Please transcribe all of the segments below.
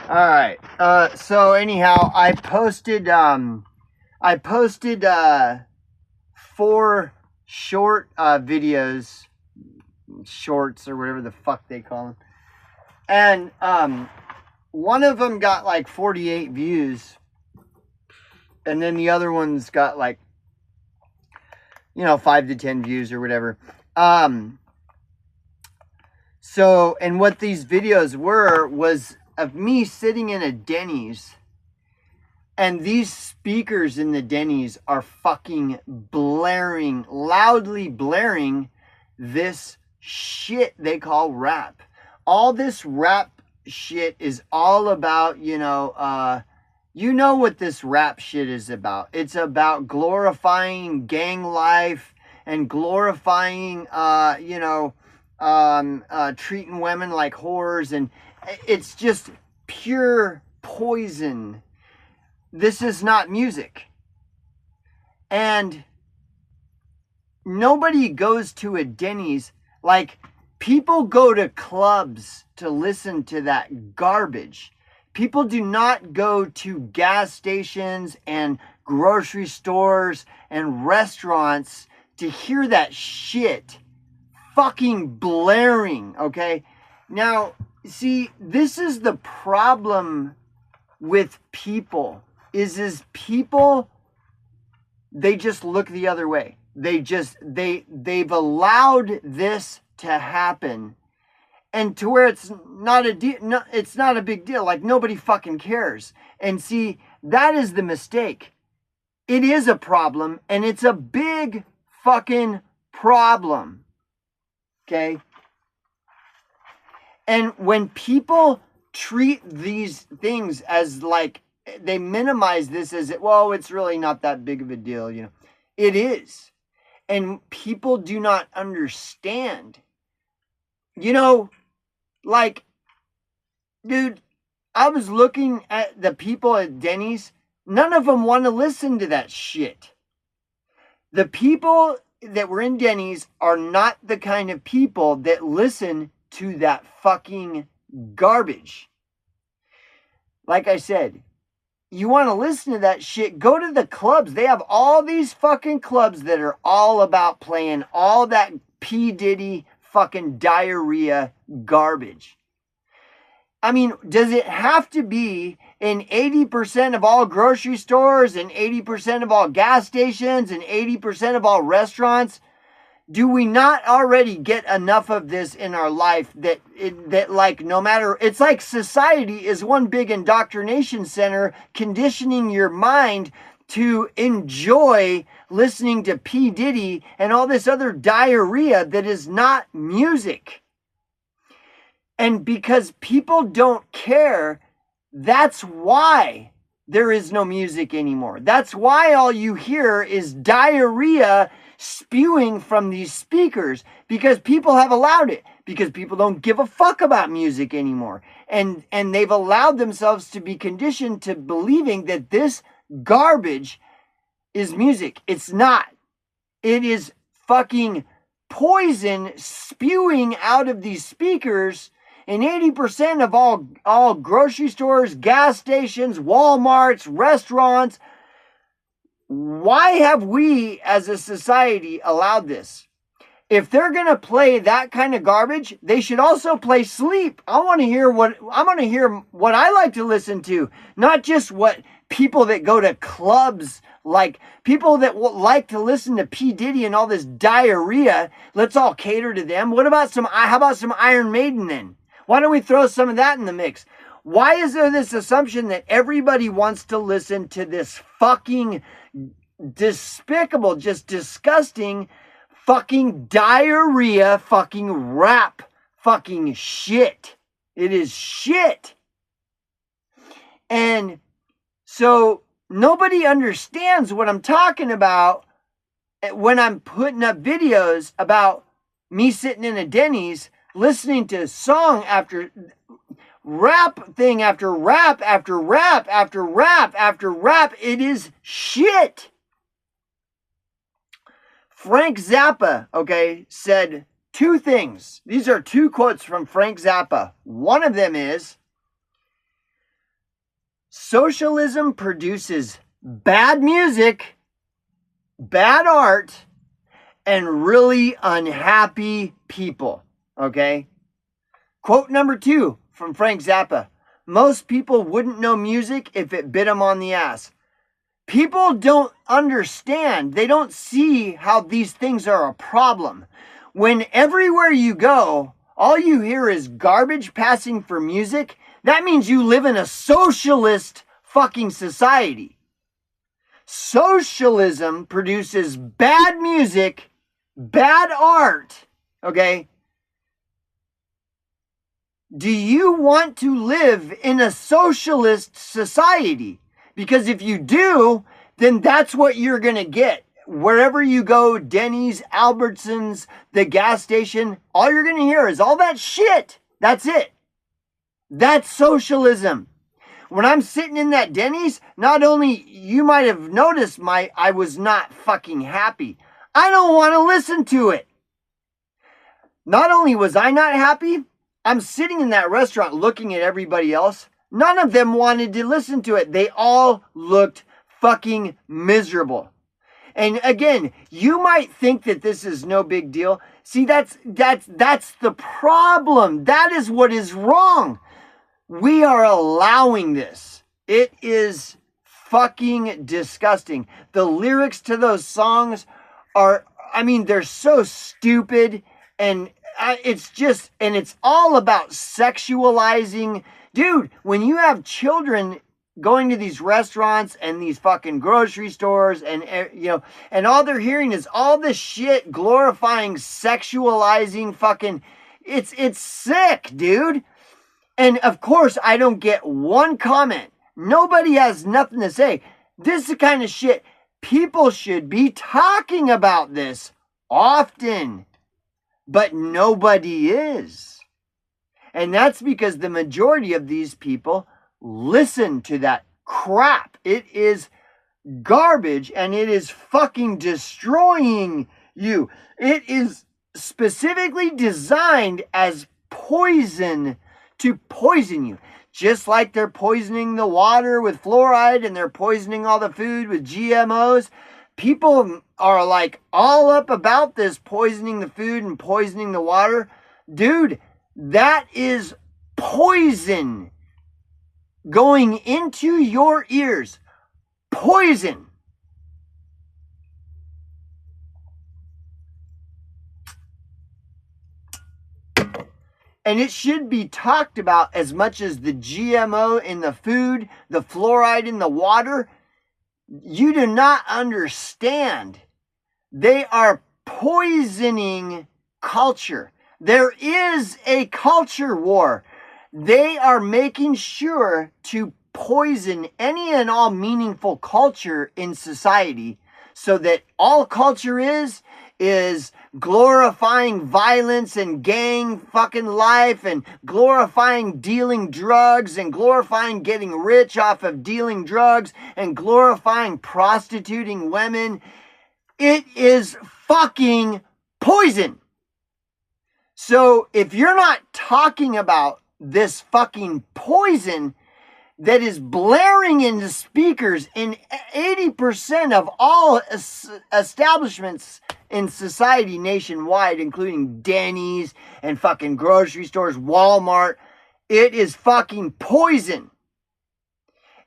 All right. So anyhow, I posted 4 short videos, shorts or whatever the fuck they call them, and one of them got like 48 views, and then the other one's got like 5 to 10 views or whatever. So, and what these videos was of me sitting in a Denny's, and these speakers in the Denny's are fucking blaring, loudly blaring this shit they call rap. All this rap shit is all about, you know what this rap shit is about. It's about glorifying gang life and glorifying, treating women like whores, and it's just pure poison. This is not music. And nobody goes to a Denny's. Like, people go to clubs to listen to that garbage. People do not go to gas stations and grocery stores and restaurants to hear that shit fucking blaring, okay? Now, see, this is the problem with people, is people, they just look the other way. They've allowed this to happen, and to where it's not a big deal. Like, nobody fucking cares. And see, that is the mistake. It is a problem, and it's a big fucking problem. Okay? And when people treat these things as like, they minimize this as, well, it's really not that big of a deal, you know. It is. And people do not understand. You know, like, dude, I was looking at the people at Denny's. None of them want to listen to that shit. The people that were in Denny's are not the kind of people that listen to that fucking garbage. Like I said, you want to listen to that shit, go to the clubs. They have all these fucking clubs that are all about playing all that P. Diddy fucking diarrhea garbage. I mean, does it have to be in 80% of all grocery stores and 80% of all gas stations and 80% of all restaurants? Do we not already get enough of this in our life that like, no matter, it's like society is one big indoctrination center, conditioning your mind to enjoy listening to P. Diddy and all this other diarrhea that is not music. And because people don't care, that's why there is no music anymore. That's why all you hear is diarrhea spewing from these speakers, because people have allowed it, because people don't give a fuck about music anymore. And they've allowed themselves to be conditioned to believing that this garbage is music. It's not. It is fucking poison spewing out of these speakers. And 80% of all grocery stores, gas stations, Walmarts, restaurants. Why have we as a society allowed this? If they're going to play that kind of garbage, they should also play sleep. I want to hear what I like to listen to, not just what people that go to clubs, like people that like to listen to P. Diddy and all this diarrhea. Let's all cater to them. How about some Iron Maiden then? Why don't we throw some of that in the mix? Why is there this assumption that everybody wants to listen to this fucking despicable, just disgusting fucking diarrhea fucking rap fucking shit? It is shit. And so nobody understands what I'm talking about when I'm putting up videos about me sitting in a Denny's listening to song after rap thing after rap after rap after rap after rap. It is shit. Frank Zappa, okay, said 2 things. These are 2 quotes from Frank Zappa. One of them is, Socialism produces bad music, bad art, and really unhappy people. Okay? Quote number 2 from Frank Zappa. Most people wouldn't know music if it bit them on the ass. People don't understand. They don't see how these things are a problem. When everywhere you go, all you hear is garbage passing for music, that means you live in a socialist fucking society. Socialism produces bad music, bad art, okay? Do you want to live in a socialist society? Because if you do, then that's what you're going to get. Wherever you go, Denny's, Albertsons, the gas station, all you're going to hear is all that shit. That's it. That's socialism. When I'm sitting in that Denny's, not only, you might have noticed I was not fucking happy. I don't want to listen to it. Not only was I not happy, I'm sitting in that restaurant looking at everybody else. None of them wanted to listen to it. They all looked fucking miserable. And again, you might think that this is no big deal. See, that's the problem. That is what is wrong. We are allowing this. It is fucking disgusting. The lyrics to those songs are, they're so stupid, and it's all about sexualizing. Dude, when you have children going to these restaurants and these fucking grocery stores and all they're hearing is all this shit glorifying, sexualizing fucking, it's sick, dude. And of course, I don't get one comment. Nobody has nothing to say. This is the kind of shit people should be talking about this often, but nobody is. And that's because the majority of these people listen to that crap. It is garbage, and it is fucking destroying you. It is specifically designed as poison to poison you. Just like they're poisoning the water with fluoride and they're poisoning all the food with GMOs. People are like all up about this poisoning the food and poisoning the water. Dude, that is poison going into your ears. Poison. And it should be talked about as much as the GMO in the food, the fluoride in the water. You do not understand. They are poisoning culture. There is a culture war. They are making sure to poison any and all meaningful culture in society, so that all culture is glorifying violence and gang fucking life, and glorifying dealing drugs, and glorifying getting rich off of dealing drugs, and glorifying prostituting women. It is fucking poison. So if you're not talking about this fucking poison that is blaring into speakers in 80% of all establishments in society nationwide, including Denny's and fucking grocery stores, Walmart, it is fucking poison.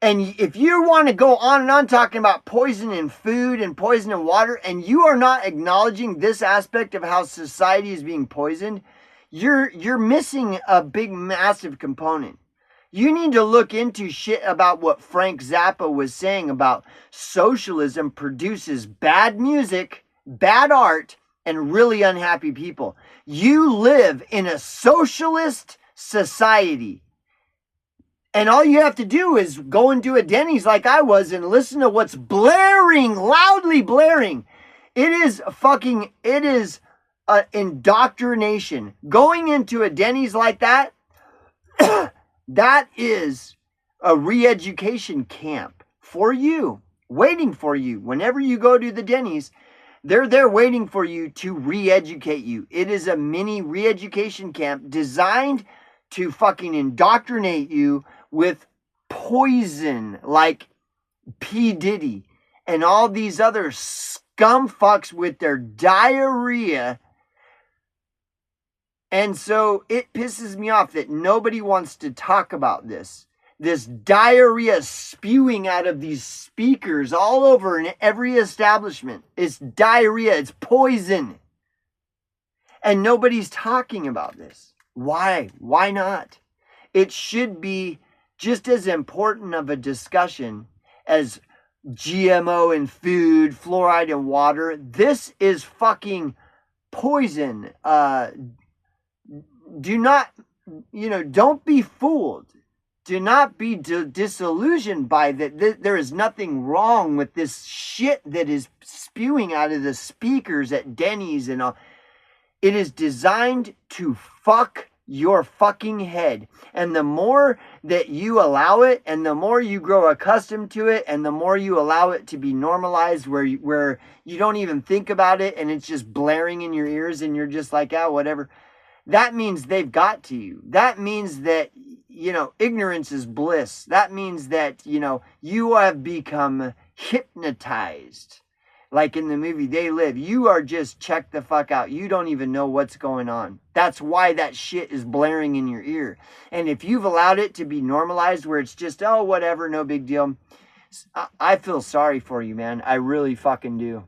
And if you want to go on and on talking about poison in food and poison in water, and you are not acknowledging this aspect of how society is being poisoned, you're missing a big, massive component. You need to look into shit about what Frank Zappa was saying about socialism produces bad music, bad art, and really unhappy people. You live in a socialist society. And all you have to do is go into a Denny's like I was and listen to what's blaring, loudly blaring. It is indoctrination. Going into a Denny's like that, that is a re-education camp for you, waiting for you. Whenever you go to the Denny's, they're there waiting for you to re-educate you. It is a mini re-education camp designed to fucking indoctrinate you with poison like P. Diddy and all these other scum fucks with their diarrhea. And so it pisses me off that nobody wants to talk about this. This diarrhea spewing out of these speakers all over in every establishment. It's diarrhea. It's poison. And nobody's talking about this. Why? Why not? It should be just as important of a discussion as GMO in food, fluoride in water. This is fucking poison. Do not, don't be fooled. Do not be disillusioned by that. There is nothing wrong with this shit that is spewing out of the speakers at Denny's and all. It is designed to fuck your fucking head. And the more that you allow it, and the more you grow accustomed to it, and the more you allow it to be normalized where you don't even think about it and it's just blaring in your ears and you're just like, oh, whatever. That means they've got to you. That means that, ignorance is bliss. That means that, you have become hypnotized. Like in the movie They Live, you are just checked the fuck out. You don't even know what's going on. That's why that shit is blaring in your ear. And if you've allowed it to be normalized where it's just, oh, whatever, no big deal, I feel sorry for you, man. I really fucking do.